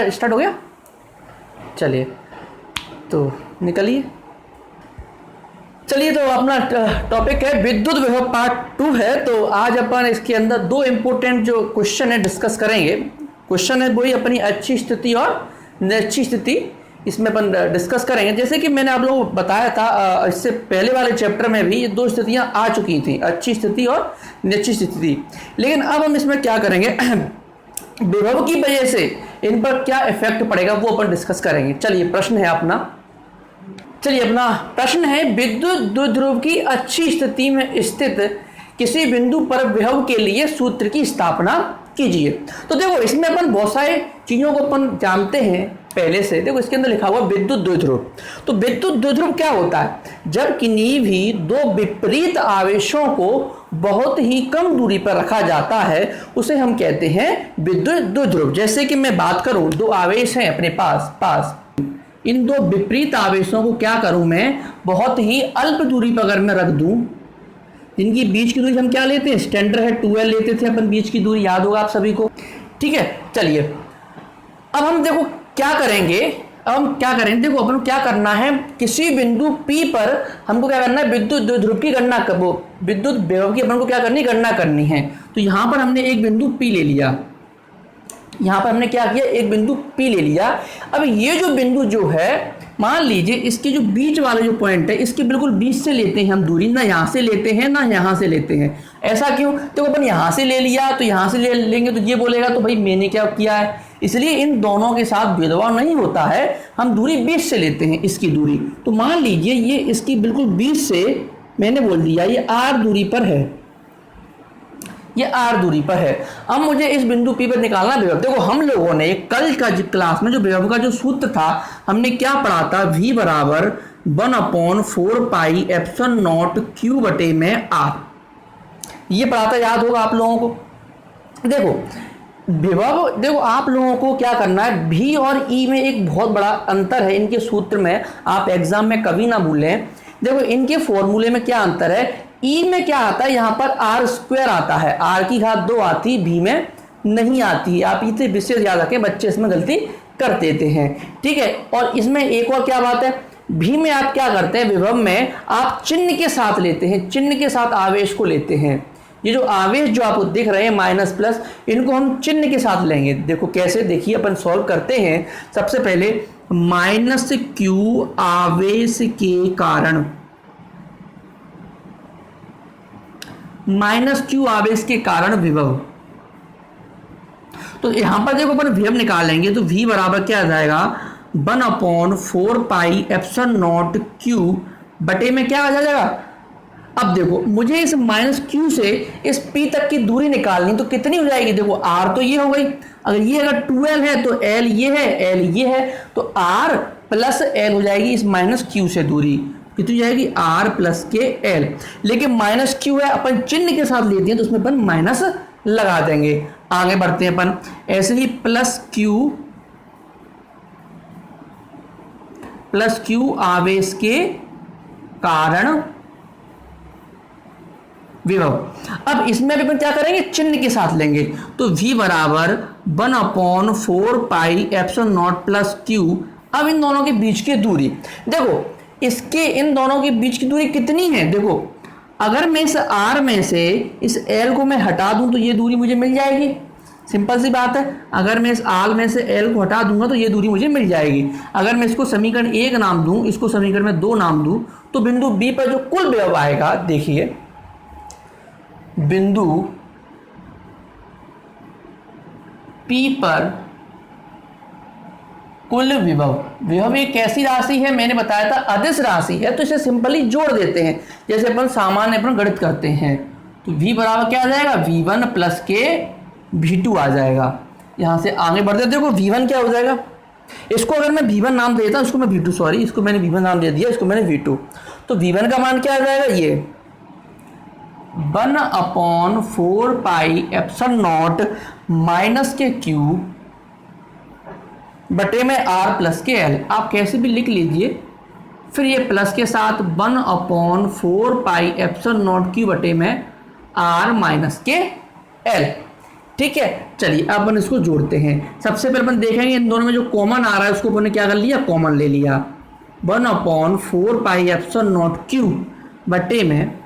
Start हो गया। चलिए तो निकलिए। चलिए तो अपना टॉपिक है विद्युत विभव पार्ट 2 है। तो आज अपन इसके अंदर दो इम्पोर्टेंट जो क्वेश्चन है डिस्कस करेंगे। क्वेश्चन है वही अपनी अच्छी स्थिति और निश्चित स्थिति, इसमें अपन डिस्कस करेंगे। जैसे कि मैंने आप लोगों को बताया था इससे पहले वाले चैप्टर में भी ये दो स्थितियां आ चुकी थी, अच्छी स्थिति और निश्चित स्थिति। लेकिन अब हम इसमें क्या करेंगे विभव की वजह से इन पर क्या इफेक्ट पड़ेगा वो अपन डिस्कस करेंगे। चलिए प्रश्न है अपना प्रश्न है विद्युत द्विध्रुव की अच्छी स्थिति में स्थित किसी बिंदु पर विभव के लिए सूत्र की स्थापना कीजिए। तो देखो इसमें अपन बहुत सारे चीजों को अपन जानते हैं पहले से। देखो इसके अंदर लिखा हुआ विद्युत द्विध्रुव। तो विद्युत द्विध्रुव क्या होता है? जब किन्हीं भी दो विपरीत आवेशों को बहुत ही कम दूरी पर रखा जाता है उसे हम कहते हैं विद्युत द्विध्रुव। जैसे कि मैं बात करूं, दो आवेश हैं अपने पास इन दो विपरीत आवेशों को क्या करूं मैं, बहुत ही अल्प दूरी पर अगर मैं रख दूं, इनकी बीच की दूरी हम क्या लेते हैं, स्टैंडर्ड है 2L लेते थे अपन बीच की दूरी, याद होगा आप सभी को। ठीक है, चलिए अब हम देखो क्या करेंगे। देखो अपन क्या करना है, किसी बिंदु P पर हमको क्या करना है, विद्युत द्विध्रुव की गणना विद्युत विभव की अपन को क्या करनी, गणना करनी है। तो यहां पर हमने एक बिंदु P ले लिया, यहां पर हमने क्या किया, एक बिंदु P ले लिया। अब ये जो बिंदु जो है, मान लीजिए इसके जो बीच वाले जो पॉइंट है इसके बिल्कुल बीच से लेते हैं हम दूरी, ना यहां से लेते हैं ना यहां से लेते हैं। ऐसा क्यों? तो अपन यहां से ले लिया तो यहां से ले लेंगे तो ये बोलेगा तो भाई मैंने क्या किया है, इसलिए इन दोनों के साथ भेदभाव नहीं होता है, हम दूरी बीच से लेते हैं इसकी दूरी। तो मान लीजिए ये इसकी बिल्कुल बीच से मैंने बोल दिया ये R दूरी पर है, ये R दूरी पर है। अब मुझे इस बिंदु P पर निकालना विभव। देखो हम लोगों ने कल का क्लास में जो विभव का जो सूत्र था हमने क्या पढ़ा था, V बराबर 1/4πε0 Q बटे में R, ये पढ़ा था, याद होगा आप लोगों को। देखो विभव, देखो आप लोगों को क्या करना है, V और E में एक बहुत बड़ा अंतर है इनके सूत्र में, आप एग्जाम में कभी ना भूलें। देखो इनके फॉर्मूले में क्या अंतर है, E में क्या आता है, यहाँ पर R² आता है, R की घात 2 आती, V में नहीं आती। आप इसे विशेष याद रखें, बच्चे इसमें गलती कर देते हैं। ठीक है, और इसमें एक और क्या बात है, V में आप क्या करते हैं, विभव में आप चिन्ह के साथ लेते हैं, चिन्ह के साथ आवेश को लेते हैं। ये जो आवेश जो आपको दिख रहे हैं माइनस प्लस, इनको हम चिन्ह के साथ लेंगे। देखो कैसे, देखिए अपन सॉल्व करते हैं। सबसे पहले -Q आवेश के कारण, -Q आवेश के कारण विभव। तो यहां पर देखो अपन विभव निकालेंगे तो V बराबर क्या आ जाएगा, 1/4πε0 Q बटे में क्या आ जाएगा। अब देखो मुझे इस -Q से इस P तक की दूरी निकालनी, तो कितनी हो जाएगी, देखो R तो ये हो गई, अगर ये अगर 2L है तो L ये है, L ये है, तो R प्लस L हो जाएगी इस -Q से दूरी, कितनी जाएगी, R प्लस के L। लेकिन -Q है, अपन चिन्ह के साथ लेते हैं तो उसमें अपन माइनस लगा देंगे। आगे बढ़ते हैं अपन, ऐसे ही प्लस Q आवेश के कारण विभव। अब इसमें भी अपन क्या करेंगे, चिन्ह के साथ लेंगे। तो V बराबर 1/4πε0 प्लस Q। अब इन दोनों के बीच की दूरी, देखो इसके इन दोनों के बीच की दूरी कितनी है, देखो अगर मैं इस R में से इस L को मैं हटा दूं तो ये दूरी मुझे मिल जाएगी, सिंपल सी बात है। अगर मैं इस R में से L को हटा दूंगा तो ये दूरी मुझे मिल जाएगी। अगर मैं इसको समीकरण 1 नाम दूं, इसको समीकरण में 2 नाम दूं, तो बिंदु B पर जो कुल विभव आएगा, देखिए बिंदु P पर कुल विभव एक कैसी राशि है, मैंने बताया था अदिश राशि है, तो इसे सिंपली जोड़ देते हैं जैसे अपन सामान्य अपन गणित करते हैं। तो V बराबर क्या आ जाएगा, V1 प्लस के V2 आ जाएगा। यहां से आगे बढ़ते, देखो V1 क्या हो जाएगा, इसको अगर मैं V1 नाम दे देता, इसको मैं V2, सॉरी इसको मैंने V1 नाम दे दिया, इसको मैंने V2। तो V1 का मान क्या आ जाएगा, ये 1/4πε0 माइनस के Q बटे में R प्लस के L, आप कैसे भी लिख लीजिए। फिर ये प्लस के साथ 1/4πε0 Q बटे में R माइनस के L। ठीक है, चलिए अब अपन इसको जोड़ते हैं। सबसे पहले अपन देखेंगे इन दोनों में जो कॉमन आ रहा है उसको अपन ने क्या कर लिया, कॉमन ले लिया। 1/4πε0 बटे में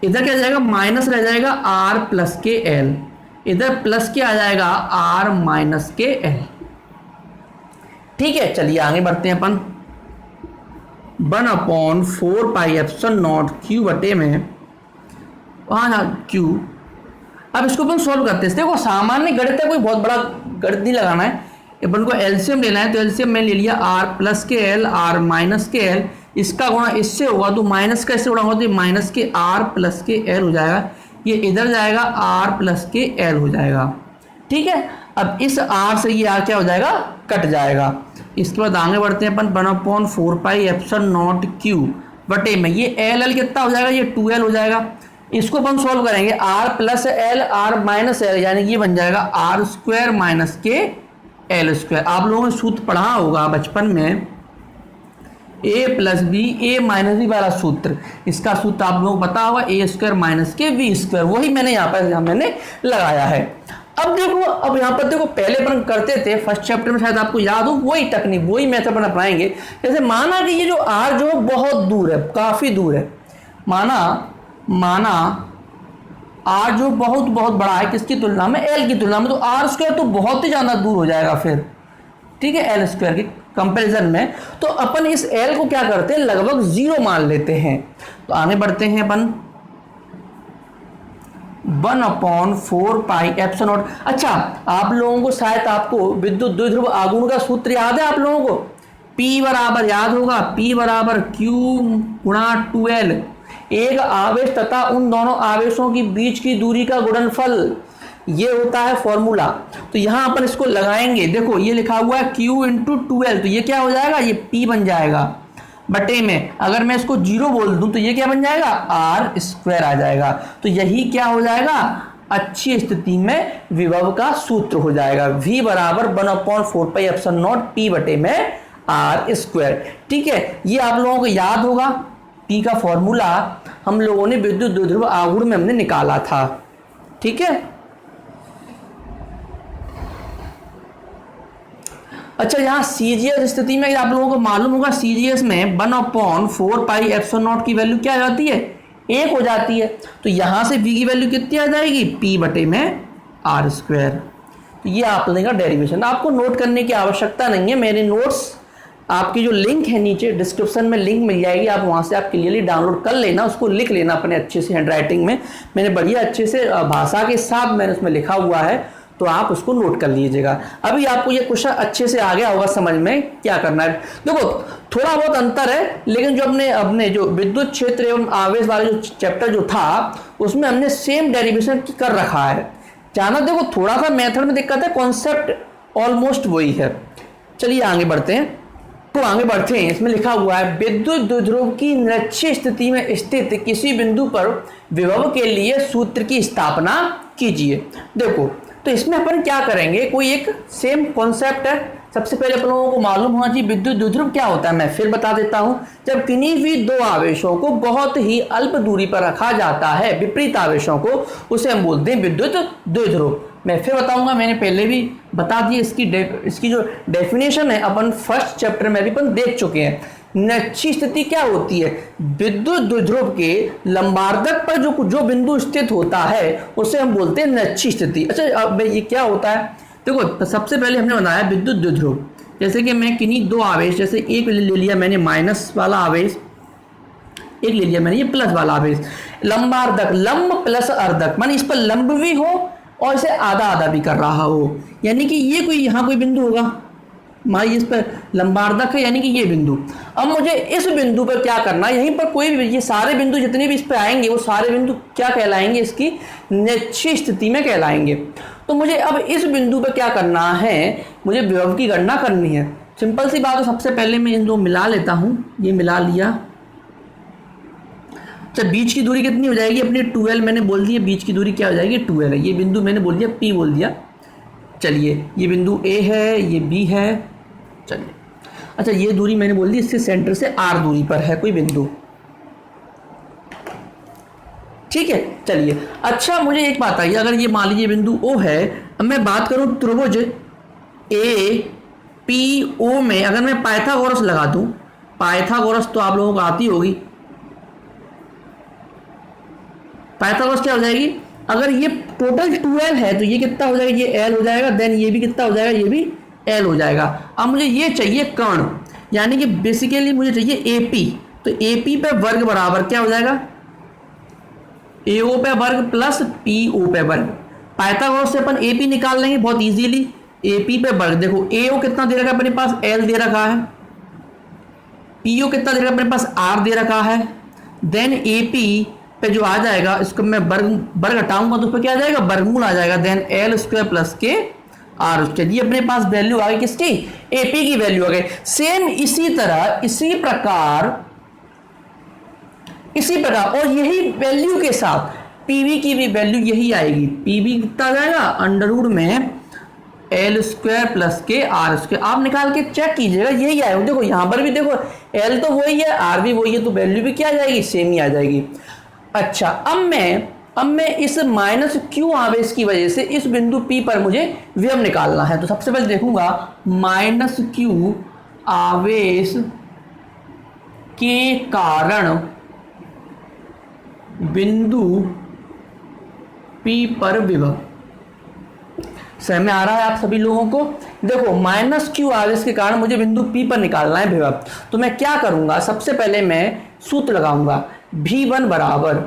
इधर क्या जाएगा, माइनस रह जाएगा r प्लस के एल, इधर प्लस क्या आ जाएगा r माइनस के एल। ठीक है, चलिए आगे बढ़ते हैं अपन। 1/4πε0 q बटे में q। अब इसको अपन सॉल्व करते हैं। देखो सामान्य गणित है, कोई बहुत बड़ा गणित नहीं लगाना है, अपन को एलसीएम लेना है। तो एलसीएम में ले लिया r प्लस के एल r माइनस के एल, इसका गुणा इससे होगा तो माइनस का इससे गुणा होगा तो माइनस के r प्लस के एल हो जाएगा, ये इधर जाएगा r प्लस के एल हो जाएगा। ठीक है, अब इस r से ये r क्या हो जाएगा, कट जाएगा। इसके बाद आगे बढ़ते हैं अपन। 1/4πε0 q बटे में ये एल एल कितना हो जाएगा, ये 2l हो जाएगा। इसको अपन सॉल्व करेंगे, r plus L r minus L, यानी ये बन जाएगा r स्क्वायर माइनस के एल स्क्वायर। आप लोगों ने सूत्र पढ़ा होगा बचपन में, a plus B A minus B वाला सूत्र, इसका सूत्र आप लोगों को पता होगा, ए स्क्वायर माइनस के वी स्क्वायर, वही मैंने यहाँ पर मैंने लगाया है। अब देखो, अब यहाँ पर देखो पहले अपन करते थे फर्स्ट चैप्टर में, शायद आपको याद हो, वही टेक्निक वही मेथड अपन अपनाएंगे। जैसे माना कि ये जो r जो बहुत दूर है, काफ़ी दूर है, माना r जो बहुत बहुत बड़ा है किसकी तुलना में, l की तुलना में, तो r स्क्वायर तो बहुत ही ज़्यादा दूर हो जाएगा फिर, ठीक है, l स्क्वायर की कंपैरिजन में। तो अपन इस l को क्या करते हैं, लगभग 0 मान लेते हैं। तो आगे बढ़ते हैं अपन। 1/4πε0। अच्छा, आप लोगों को शायद आपको विद्युत द्विध्रुव आघूर्ण का सूत्र याद है, आप लोगों को P बराबर याद होगा, P बराबर Q गुणा 2L, एक आवेश तथा उन दोनों आवेशों की बीच की दूरी का गुणनफल, ये होता है फॉर्मूला। तो यहां अपन इसको लगाएंगे, देखो ये लिखा हुआ है Q इंटू 2L, तो ये क्या हो जाएगा, ये P बन जाएगा बटे में, अगर मैं इसको 0 बोल दूं तो ये क्या बन जाएगा, r स्क्वायर आ जाएगा। तो यही क्या हो जाएगा, अच्छी स्थिति में विभव का सूत्र हो जाएगा, V बराबर 1/4πε0 P बटे में r स्क्वायर। ठीक है, ये आप लोगों को याद होगा, P का फॉर्मूला हम लोगों ने विद्युत द्विध्रुव आघूर्ण में हमने निकाला था। ठीक है, अच्छा यहाँ सीजीएस स्थिति में आप लोगों को मालूम होगा, सीजीएस में 1/4πε0 की वैल्यू क्या आ जाती है, 1 हो जाती है। तो यहाँ से v की वैल्यू कितनी आ जाएगी, p बटे में r स्क्वायर। तो ये आप लोगों का डेरिवेशन, आपको नोट करने की आवश्यकता नहीं है, मेरे नोट्स आपकी जो लिंक है नीचे डिस्क्रिप्शन में लिंक मिल जाएगी, आप वहाँ से आप क्लियरली डाउनलोड कर लेना, उसको लिख लेना अपने अच्छे से हैंडराइटिंग में, मैंने बढ़िया अच्छे से भाषा के साथ मैंने उसमें लिखा हुआ है, तो आप उसको नोट कर लीजिएगा। अभी आपको ये क्वेश्चन अच्छे से आ गया होगा समझ में, क्या करना है। देखो थोड़ा बहुत अंतर है, लेकिन जो अपने जो विद्युत क्षेत्र एवं आवेश वाले जो चैप्टर जो था उसमें हमने सेम डेरिवेशन कर रखा है। जाना देखो थोड़ा सा मेथड में दिक्कत है, कॉन्सेप्ट ऑलमोस्ट वही है। चलिए आगे बढ़ते हैं। तो आगे बढ़ते हैं, इसमें लिखा हुआ है विद्युत द्विध्रुव की निरक्षीय स्थिति में स्थित किसी बिंदु पर विभव के लिए सूत्र की स्थापना कीजिए। देखो तो इसमें अपन क्या करेंगे, कोई एक सेम कॉन्सेप्ट है। सबसे पहले अपन लोगों को मालूम होना चाहिए विद्युत द्विध्रुव क्या होता है, मैं फिर बता देता हूं। जब किन्हीं भी दो आवेशों को बहुत ही अल्प दूरी पर रखा जाता है, विपरीत आवेशों को, उसे हम बोलते हैं विद्युत द्विध्रुव। मैं फिर बताऊंगा, मैंने पहले भी बता दी इसकी जो डेफिनेशन है अपन फर्स्ट चैप्टर में भी अपन देख चुके हैं। निरक्षीय स्थिति क्या होती है, विद्युत द्विध्रुव के लंबार्धक पर जो बिंदु स्थित होता है उसे हम बोलते हैं निरक्षीय स्थिति। अच्छा अब ये क्या होता है, देखो तो सबसे पहले हमने बनाया विद्युत द्विध्रुव। जैसे कि मैं किन्हीं दो आवेश, जैसे एक ले लिया मैंने माइनस वाला आवेश, एक ले लिया मैंने ये प्लस वाला आवेश, लंबार्धक, लंब प्लस अर्धक, माने इस पर लंब भी हो और इसे आधा आधा भी कर रहा हो, यानी कि ये कोई यहाँ कोई बिंदु होगा, मान इस पर लंबार्धक है यानी कि ये बिंदु। अब मुझे इस बिंदु पर क्या करना है, यहीं पर कोई भी, ये सारे बिंदु जितने भी इस पर आएंगे वो सारे बिंदु क्या कहलाएंगे, इसकी निरक्षीय स्थिति में कहलाएंगे। तो मुझे अब इस बिंदु पर क्या करना है, मुझे विभव की गणना करनी है। सिंपल सी बात है, सबसे पहले मैं इन दो मिला लेता हूँ, ये मिला लिया। अच्छा बीच की दूरी कितनी हो जाएगी अपनी, 2L मैंने बोल दिया, बीच की दूरी क्या हो जाएगी 2L है। ये बिंदु मैंने बोल दिया P बोल दिया। चलिए ये बिंदु A है, ये B है, चलिए अच्छा ये दूरी मैंने बोल दी, इससे सेंटर से R दूरी पर है कोई बिंदु। ठीक है, चलिए। अच्छा मुझे एक बात आइए, अगर ये मान लीजिए बिंदु O है, अब मैं बात करूं त्रिभुज APO में अगर मैं पाइथागोरस लगा दूं, पाइथागोरस तो आप लोगों को आती होगी, पाइथागोरस क्या हो जाएगी, अगर ये टोटल 2l है तो ये कितना हो जाएगा, ये l हो जाएगा, देन ये भी कितना हो जाएगा, ये भी l हो जाएगा। अब मुझे ये चाहिए कर्ण, यानी कि बेसिकली मुझे चाहिए AP, तो AP पे वर्ग बराबर क्या हो जाएगा, AO पे वर्ग प्लस PO पे वर्ग। पाइथागोरस से अपन AP निकाल लेंगे बहुत इजीली, AP पे वर्ग। देखो AO कितना दे रखा है अपने पास, L दे रखा है, PO कितना दे रखा है अपने पास, R दे रखा है, देन AP पे जो आ जाएगा इसको मैं वर्ग हटाऊंगा तो उस पर क्या आ जाएगा, वर्गमूल आ जाएगा, देन L स्क्वायर प्लस के R स्क्वायर। ये अपने पास वैल्यू आ गई किसकी, AP की वैल्यू आ गई। सेम इसी तरह इसी प्रकार और यही वैल्यू के साथ PV की भी वैल्यू यही आएगी। PV कितना आ जाएगा, अंडर रूट में L स्क्वायर प्लस के R स्क्वायर। आप निकाल के चेक कीजिएगा, यही आएगा। देखो यहां पर भी देखो L तो वही है, R भी वही है, तो वैल्यू भी क्या आ जाएगी, सेम ही आ जाएगी। अच्छा अब मैं इस माइनस Q आवेश की वजह से इस बिंदु P पर मुझे विभव निकालना है। तो सबसे पहले देखूंगा माइनस Q आवेश के कारण बिंदु P पर विभव। समझ में आ रहा है आप सभी लोगों को। देखो माइनस Q आवेश के कारण मुझे बिंदु P पर निकालना है विभव, तो मैं क्या करूंगा, सबसे पहले मैं सूत्र लगाऊंगा V1 बराबर,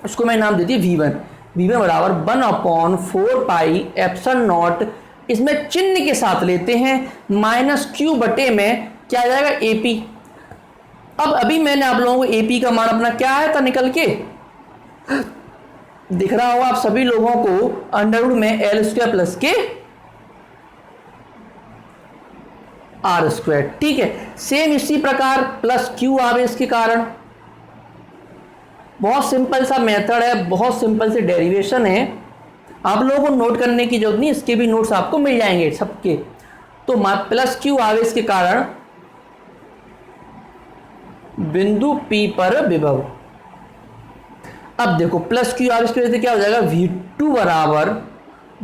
उसको मैं नाम देती V1 बराबर 1/4 पाई एप्सिलॉन नॉट, इसमें चिन्ह के साथ लेते हैं माइनस Q बटे में क्या आ जाएगा, AP। अब अभी मैंने आप लोगों को AP का मान अपना क्या आया था निकल के, दिख रहा होगा आप सभी लोगों को, अंडर रूट में L स्क्वायर प्लस के R स्क्वायर। ठीक है, सेम इसी प्रकार प्लस Q आवेश के कारण, बहुत सिंपल सा मेथड है, बहुत सिंपल से डेरिवेशन है, आप लोगों को नोट करने की जरूरत नहीं, इसके भी नोट्स आपको मिल जाएंगे सबके। तो प्लस Q आवेश के कारण बिंदु P पर विभव। अब देखो प्लस Q आवेश की वजह से क्या हो जाएगा, V2 बराबर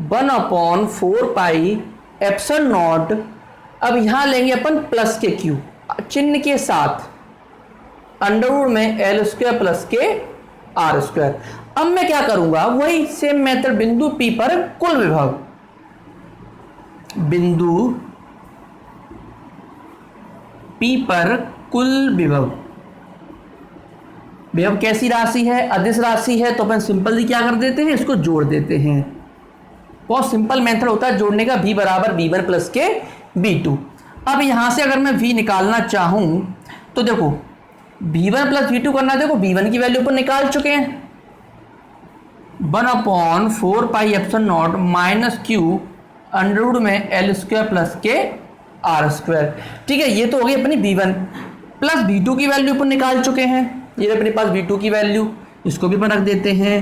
1/4 पाई एप्सिलॉन नॉट। अब यहां लेंगे अपन प्लस के Q चिन्ह के साथ, अंडर रूट में L स्क्वायर प्लस के R स्क्वायर। अब मैं क्या करूंगा, वही सेम मेथड, बिंदु P पर कुल विभव, बिंदु P पर कुल विभव। विभव कैसी राशि है, अदिश राशि है, तो अपन सिंपली क्या कर देते हैं, इसको जोड़ देते हैं। बहुत सिंपल मेथड होता है जोड़ने का, V बराबर V1 प्लस के V2। अब यहां से अगर मैं V निकालना चाहूं तो देखो V1 प्लस V2 करना, देखो V1 की वैल्यू पर निकाल चुके हैं, 1/4 pi epsilon naught minus Q under root में L स्क्वायर प्लस के R स्क्वायर। ठीक है, ये तो हो गई अपनी V1 प्लस V2 की वैल्यू पर निकाल चुके हैं, ये अपने पास V2 की वैल्यू, इसको भी अपन रख देते हैं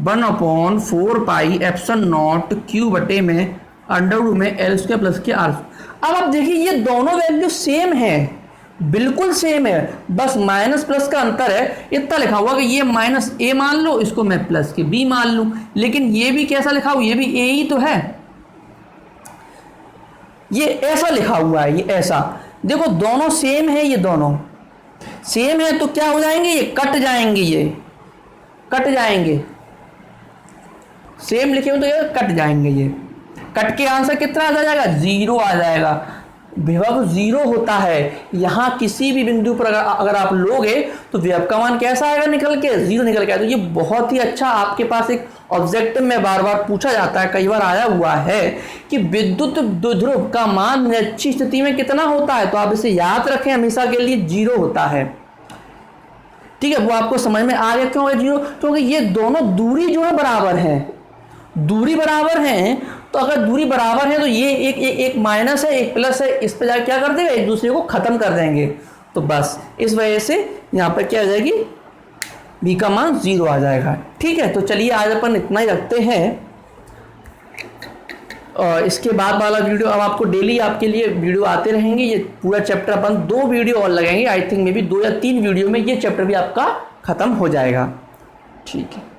1/4 पाई एप्सिलॉन नॉट Q बटे में अंडर रूट में L स्क्वायर प्लस के R। अब आप देखिए ये दोनों वैल्यू सेम है, बिल्कुल सेम है, बस माइनस प्लस का अंतर है। इतना लिखा हुआ कि ये माइनस A मान लो, इसको मैं प्लस के B मान लूं, लेकिन ये भी कैसा लिखा हुआ, ये भी A ही तो है, ये ऐसा लिखा हुआ है, ये ऐसा। देखो दोनों सेम है, ये दोनों सेम है तो क्या हो जाएंगे, ये कट जाएंगे, ये कट जाएंगे, सेम लिखे हुए तो ये कट जाएंगे, ये कट के आंसर कितना आ जाएगा, 0 आ जाएगा। विभव 0 होता है, यहां किसी भी बिंदु पर अगर आप लोगे तो विभव का मान कैसा आएगा, निकल के 0 निकल के आएगा। तो ये बहुत ही अच्छा आपके पास एक ऑब्जेक्टिव में बार बार पूछा जाता है, कई बार आया हुआ है कि विद्युत द्विध्रुव का मान निरक्षीय स्थिति में कितना होता है, तो आप इसे याद रखें, हमेशा के लिए 0 होता है। ठीक है, वो आपको समझ में आ गया क्यों है 0, क्योंकि ये दोनों दूरी जो है बराबर है, दूरी बराबर है, तो अगर दूरी बराबर है तो ये एक माइनस है, एक प्लस है, इस पे जाकर क्या कर देगा, एक दूसरे को खत्म कर देंगे। तो बस इस वजह से यहाँ पर क्या आ जाएगी, B का मान 0 आ जाएगा। ठीक है, तो चलिए आज अपन इतना ही रखते हैं, और इसके बाद वाला वीडियो अब आपको डेली आपके लिए वीडियो आते रहेंगे। ये पूरा चैप्टर अपन 2 वीडियो और लगाएंगे, आई थिंक मे बी 2 या 3 वीडियो में ये चैप्टर भी आपका खत्म हो जाएगा। ठीक है।